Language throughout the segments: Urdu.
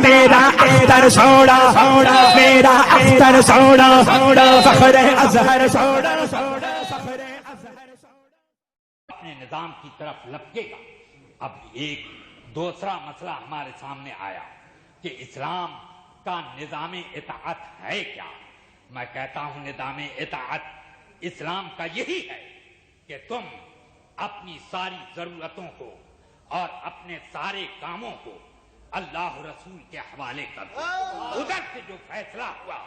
میرا اختر چھوڑا میرا اختر چھوڑا فخر ازہر چھوڑا فخر ازہر اپنے نظام کی طرف لپکے گا۔ اب ایک دوسرا مسئلہ ہمارے سامنے آیا کہ اسلام کا نظام اطاعت ہے کیا؟ میں کہتا ہوں نظام اطاعت اسلام کا یہی ہے کہ تم اپنی ساری ضرورتوں کو اور اپنے سارے کاموں کو اللہ رسول کے حوالے کر دو۔ ادھر سے جو فیصلہ ہوا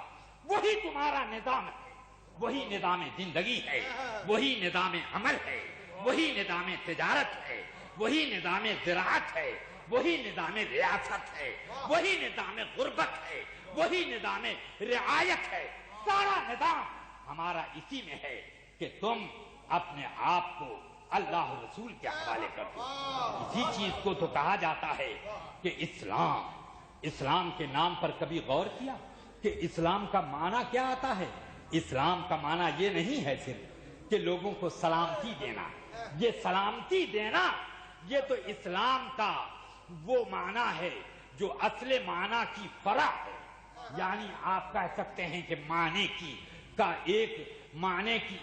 وہی تمہارا نظام ہے، وہی نظام زندگی ہے، وہی نظام عمل ہے، وہی نظام تجارت ہے، وہی نظام زراعت ہے، وہی نظام ریاست ہے، وہی نظام غربت ہے، وہی نظام رعایت ہے۔ سارا نظام ہمارا اسی میں ہے کہ تم اپنے آپ کو اللہ رسول کے حوالے کر دو۔ اسی چیز کو تو کہا جاتا ہے کہ اسلام کے نام پر کبھی غور کیا کہ اسلام کا معنی کیا آتا ہے؟ اسلام کا معنی یہ نہیں ہے صرف کہ لوگوں کو سلامتی دینا۔ یہ سلامتی دینا یہ تو اسلام کا وہ معنی ہے جو اصل معنی کی فرع ہے، یعنی آپ کہہ سکتے ہیں کہ معنی کی کا ایک معنی کی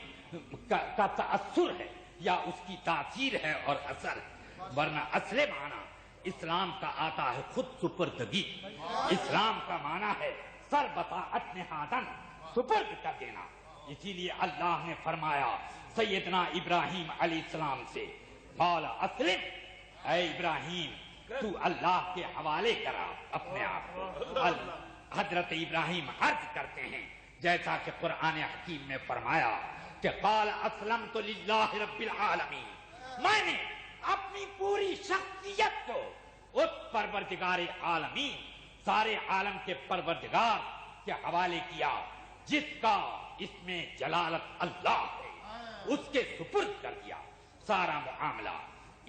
کا تأثر ہے یا اس کی تاثیر ہے اور اثر ہے، ورنہ اصل معنی اسلام کا آتا ہے خود سپردگی۔ اسلام کا معنی ہے سر بطاعت نہادن، سپرد کر دینا۔ اسی لیے اللہ نے فرمایا سیدنا ابراہیم علیہ السلام سے، قال اسلم، اے ابراہیم تو اللہ کے حوالے کرا اپنے آپ کو۔ حضرت ابراہیم عرض کرتے ہیں جیسا کہ قرآن حکیم میں فرمایا کہ قال اسلمت للہ رب العالمین، میں نے اپنی پوری شخصیت کو اس پروردگار عالمین، سارے عالم کے پروردگار کے حوالے کیا جس کا اس میں جلالت اللہ ہے، اس کے سپرد کر دیا سارا معاملہ۔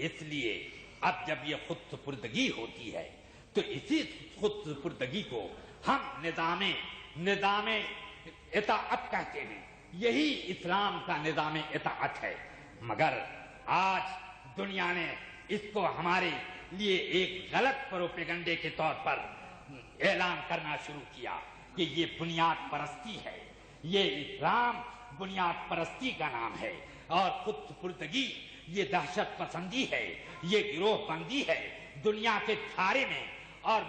اس لیے اب جب یہ خود سپردگی ہوتی ہے تو اسی خود سپردگی کو ہم نظام اطاعت کہتے ہیں۔ یہی اسلام کا نظام اطاعت ہے، مگر آج دنیا نے اس کو ہمارے لیے ایک غلط پروپیگنڈے کے طور پر اعلان کرنا شروع کیا کہ یہ بنیاد پرستی ہے، یہ اسلام بنیاد پرستی کا نام ہے، اور خود سپردگی یہ دہشت پسندی ہے، یہ گروہ بندی ہے۔ دنیا کے دھارے میں اور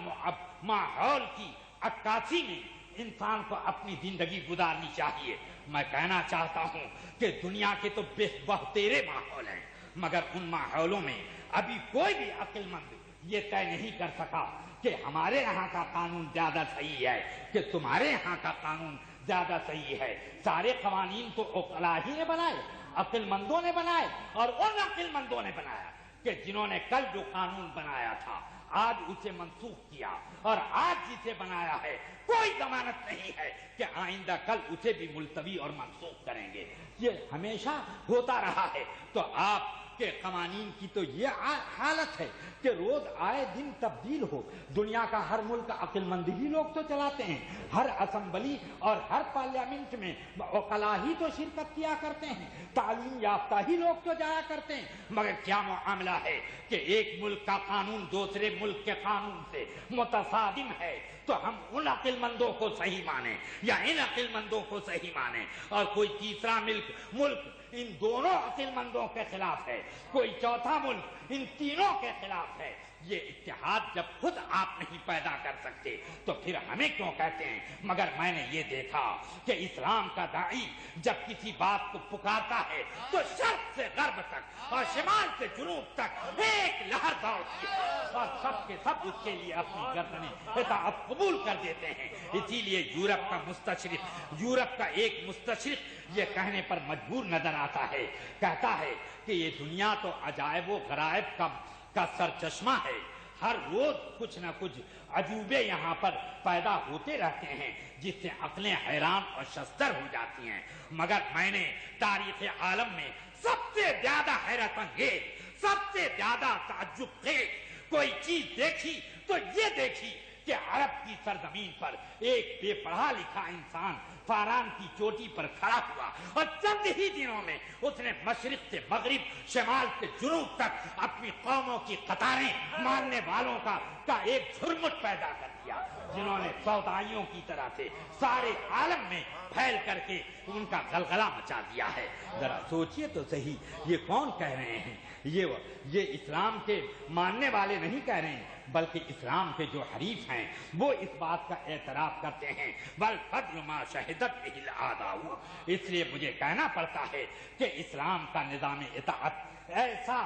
ماحول کی عکاسی میں انسان کو اپنی زندگی گزارنی چاہیے۔ میں کہنا چاہتا ہوں کہ دنیا کے تو بہتیرے ماحول ہیں، مگر ان ماحولوں میں ابھی کوئی بھی عقل مند یہ طے نہیں کر سکا کہ ہمارے یہاں کا قانون زیادہ صحیح ہے کہ تمہارے یہاں کا قانون زیادہ صحیح ہے۔ سارے قوانین تو عقلاء ہی نے بنائے، عقل مندوں نے بنائے، اور ان عقل مندوں نے بنایا کہ جنہوں نے کل جو قانون بنایا تھا آج اسے منسوخ کیا، اور آج جسے بنایا ہے کوئی ضمانت نہیں ہے کہ آئندہ کل اسے بھی ملتوی اور منسوخ کریں گے۔ یہ ہمیشہ ہوتا رہا ہے۔ تو آپ کے قوانین کی تو یہ حالت ہے کہ روز آئے دن تبدیل ہو۔ دنیا کا ہر ملک عقل مندی ہی لوگ تو چلاتے ہیں، ہر اسمبلی اور ہر پارلیمنٹ میں عقلاء ہی تو شرکت کیا کرتے ہیں، تعلیم یافتہ ہی لوگ تو جایا کرتے ہیں، مگر کیا معاملہ ہے کہ ایک ملک کا قانون دوسرے ملک کے قانون سے متصادم ہے تو ہم ان عقل مندوں کو صحیح مانیں یا ان عقل مندوں کو صحیح مانیں، اور کوئی تیسرا ملک ان دونوں عقل مندوں کے خلاف ہے، کوئی چوتھا ملک ان تینوں کے خلاف ہے۔ یہ اتحاد جب خود آپ نہیں پیدا کر سکتے تو پھر ہمیں کیوں کہتے ہیں؟ مگر میں نے یہ دیکھا کہ اسلام کا داعی جب کسی بات کو پکارتا ہے تو شرق سے غرب تک اور شمال سے جنوب تک ایک لہر دوڑتی ہے، اور سب کے سب اس کے لیے اپنی گردنیں اطاعت قبول کر دیتے ہیں۔ اسی لیے یورپ کا ایک مستشرق یہ کہنے پر مجبور نظر آتا ہے، کہتا ہے کہ یہ دنیا تو عجائب و غرائب کا سرچشمہ ہے، ہر روز کچھ نہ کچھ عجوبے یہاں پر پیدا ہوتے رہتے ہیں جس سے عقلیں حیران اور شستر ہو جاتی ہیں، مگر میں نے تاریخ عالم میں سب سے زیادہ حیرت انگیز، سب سے زیادہ تعجب خیز کوئی چیز دیکھی تو یہ دیکھی کہ عرب کی سرزمین پر ایک بے پڑھا لکھا انسان فاران کی چوٹی پر کھڑا ہوا اور چند ہی دنوں میں اس نے مشرق سے مغرب شمال سے جنوب تک اپنی قوموں کی قطاریں ماننے والوں کا ایک جھرمٹ پیدا کر دیا، جنہوں نے سودائیوں کی طرح سے سارے عالم میں پھیل کر کے ان کا غلغلہ مچا دیا ہے۔ ذرا سوچئے تو صحیح، یہ کون کہہ رہے ہیں؟ یہ اسلام کے ماننے والے نہیں کہہ رہے ہیں، بلکہ اسلام کے جو حریف ہیں وہ اس بات کا اعتراف کرتے ہیں والفضل ما شہدت بہ الاعداء۔ اس لیے مجھے کہنا پڑتا ہے کہ اسلام کا نظام اطاعت ایسا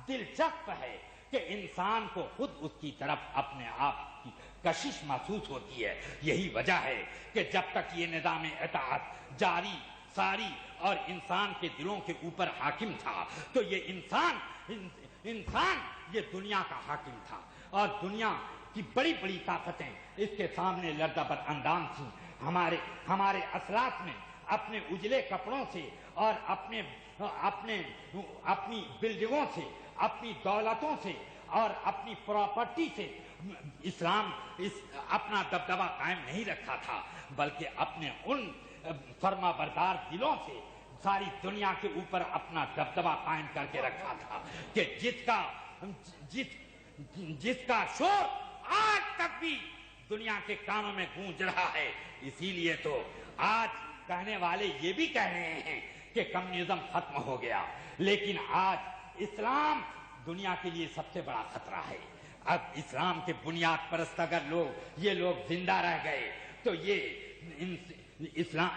دلچسپ ہے کہ انسان کو خود اس کی طرف اپنے آپ کی کشش محسوس ہوتی ہے۔ یہی وجہ ہے کہ جب تک یہ نظام اطاعت جاری ساری اور انسان کے دلوں کے اوپر حاکم تھا تو یہ انسان یہ دنیا کا حاکم تھا، اور دنیا کی بڑی بڑی طاقتیں اس کے سامنے لرزہ بر اندام تھیں۔ ہمارے اسلاف نے اپنے اجلے کپڑوں سے اور اپنی بلڈنگوں سے، اپنی دولتوں سے اور اپنی پراپرٹی سے اپنا دبدبہ قائم نہیں رکھا تھا، بلکہ اپنے ان فرما بردار دلوں سے ساری دنیا کے اوپر اپنا دبدبہ قائم کر کے رکھا تھا کہ جس کا شور آج تک بھی دنیا کے کانوں میں گونج رہا ہے۔ اسی لیے تو آج کہنے والے یہ بھی کہہ رہے ہیں کہ کمیونزم ختم ہو گیا، لیکن آج اسلام دنیا کے لیے سب سے بڑا خطرہ ہے۔ اب اسلام کے بنیاد پرست اگر یہ لوگ زندہ رہ گئے تو یہ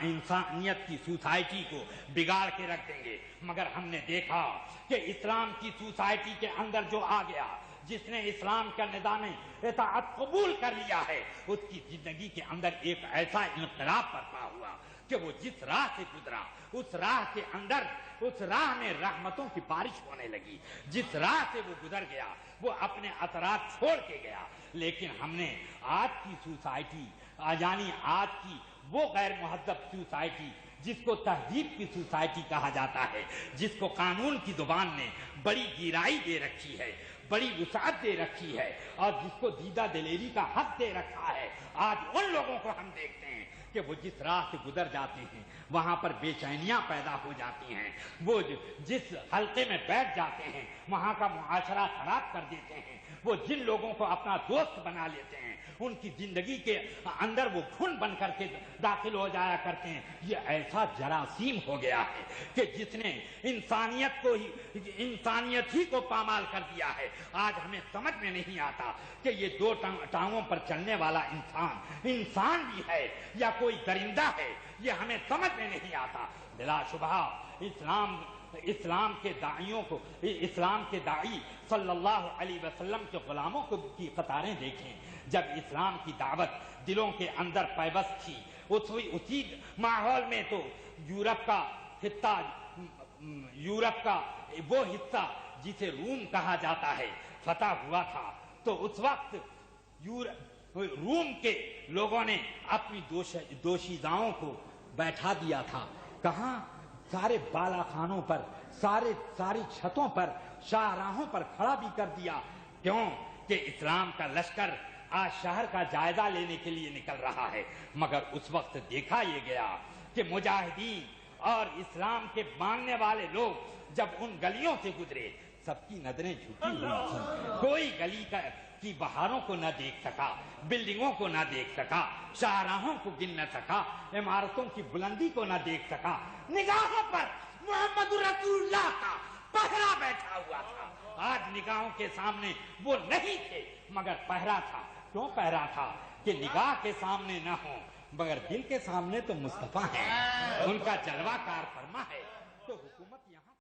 انسانیت کی سوسائٹی کو بگاڑ کے رکھ دیں گے۔ مگر ہم نے دیکھا کہ اسلام کی سوسائٹی کے اندر جو آ گیا، جس نے اسلام کا نظام اطاعت قبول کر لیا ہے، اس کی زندگی کے اندر ایک ایسا انقلاب برپا ہوا کہ وہ جس راہ سے گزرا اس راہ کے اندر اس راہ میں رحمتوں کی بارش ہونے لگی۔ جس راہ سے وہ گزر گیا وہ اپنے اثرات چھوڑ کے گیا۔ لیکن ہم نے آج کی سوسائٹی یعنی آج کی وہ غیر مہذب سوسائٹی جس کو تہذیب کی سوسائٹی کہا جاتا ہے، جس کو قانون کی زبان نے بڑی گہرائی دے رکھی ہے، بڑی وسعت دے رکھی ہے، اور جس کو دیدہ دلیری کا حق دے رکھا ہے، آج ان لوگوں کو ہم دیکھتے ہیں کہ وہ جس راہ سے گزر جاتے ہیں وہاں پر بے چینیاں پیدا ہو جاتی ہیں، وہ جس حلقے میں بیٹھ جاتے ہیں وہاں کا معاشرہ خراب کر دیتے ہیں، وہ جن لوگوں کو اپنا دوست بنا لیتے ہیں ان کی زندگی کے اندر وہ گھن بن کر کے داخل ہو جایا کرتے ہیں۔ یہ ایسا جراثیم ہو گیا ہے کہ جس نے انسانیت ہی کو پامال کر دیا ہے۔ آج ہمیں سمجھ میں نہیں آتا کہ یہ دو ٹانگوں پر چلنے والا انسان بھی ہے یا کوئی درندہ ہے، یہ ہمیں سمجھ میں نہیں آتا۔ بلا شبہ اسلام کے داعی صلی اللہ علیہ وسلم کے غلاموں کی قطاریں دیکھیں۔ جب اسلام کی دعوت دلوں کے اندر پیوست تھی، اسی ماحول میں تو یورپ کا وہ حصہ جسے روم کہا جاتا ہے فتح ہوا تھا، تو اس وقت روم کے لوگوں نے اپنی دوشیزاؤں کو بیٹھا دیا تھا۔ کہاں؟ سارے بالا خانوں پر، ساری چھتوں پر، شاہراہوں پر کھڑا بھی کر دیا۔ کیوں؟ کہ اسلام کا لشکر آج شہر کا جائزہ لینے کے لیے نکل رہا ہے۔ مگر اس وقت دیکھا یہ گیا کہ مجاہدین اور اسلام کے ماننے والے لوگ جب ان گلیوں سے گزرے سب کی نظریں جھکی ہوئی تھیں، کوئی گلی کی بہاروں کو نہ دیکھ سکا، بلڈنگوں کو نہ دیکھ سکا، شاہراہوں کو گن نہ سکا، عمارتوں کی بلندی کو نہ دیکھ سکا۔ نگاہوں پر محمد رسول اللہ کا پہرا بیٹھا ہوا تھا۔ آج نگاہوں کے سامنے وہ نہیں تھے مگر پہرا تھا۔ کیوں پہرا تھا؟ کہ نگاہ کے سامنے نہ ہوں مگر دل کے سامنے تو مصطفیٰ ہیں، ان کا جلوہ کار فرما ہے، تو حکومت یہاں